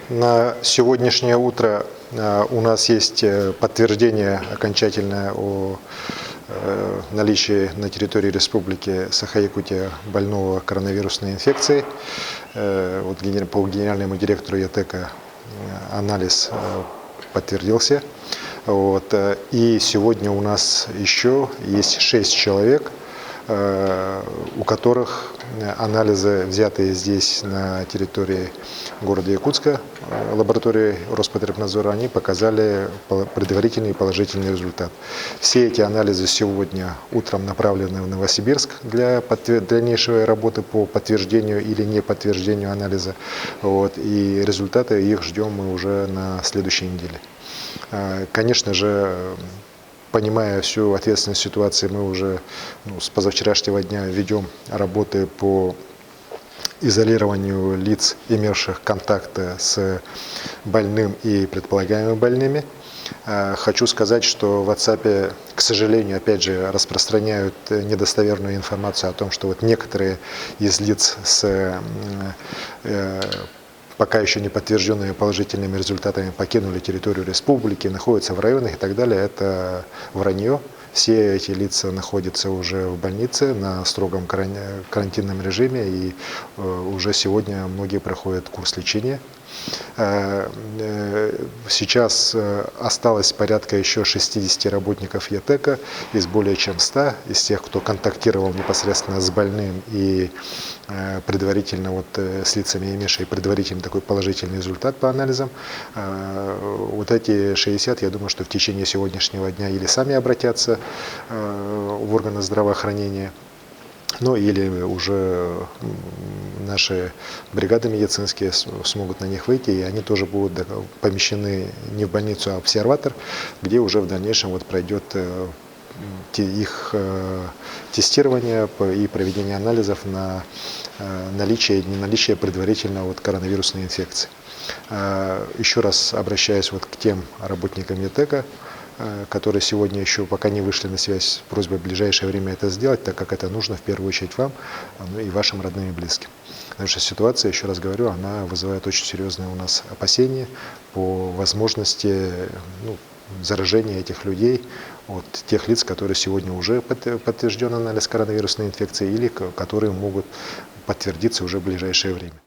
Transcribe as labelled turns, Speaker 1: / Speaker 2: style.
Speaker 1: На сегодняшнее утро у нас есть подтверждение окончательное о наличии на территории Республики Саха-Якутия больного коронавирусной инфекцией. Вот по генеральному директору ЯТЭКа анализ подтвердился. И сегодня у нас еще есть 6 человек, у которых анализы, взятые здесь на территории города Якутска, лаборатории Роспотребнадзора, они показали предварительный положительный результат. Все эти анализы сегодня утром направлены в Новосибирск для дальнейшей работы по подтверждению или не подтверждению анализа. И результаты их ждем мы уже на следующей неделе. Конечно же, понимая всю ответственность ситуации, мы уже с позавчерашнего дня ведем работы по изолированию лиц, имевших контакты с больным и предполагаемыми больными. Хочу сказать, что в WhatsApp, к сожалению, опять же, распространяют недостоверную информацию о том, что некоторые из лиц с пока еще не подтвержденными положительными результатами покинули территорию республики, находятся в районах и так далее. Это вранье. Все эти лица находятся уже в больнице на строгом карантинном режиме, и уже сегодня многие проходят курс лечения. Сейчас осталось порядка еще 60 работников ЯТЭКа из более чем 100, из тех, кто контактировал непосредственно с больным и предварительно с лицами, имевшими предварительный такой положительный результат по анализам. Эти 60, я думаю, что в течение сегодняшнего дня или сами обратятся в органы здравоохранения, или уже наши бригады медицинские смогут на них выйти, и они тоже будут помещены не в больницу, а в обсерватор, где уже в дальнейшем пройдет их тестирование и проведение анализов на наличие и неналичие предварительно коронавирусной инфекции. Еще раз обращаюсь к тем работникам ЯТЭКа, которые сегодня еще пока не вышли на связь, с просьбой в ближайшее время это сделать, так как это нужно в первую очередь вам и вашим родным и близким. Потому что ситуация, еще раз говорю, она вызывает очень серьезные у нас опасения по возможности заражения этих людей от тех лиц, которые сегодня уже подтвержден анализ коронавирусной инфекции или которые могут подтвердиться уже в ближайшее время.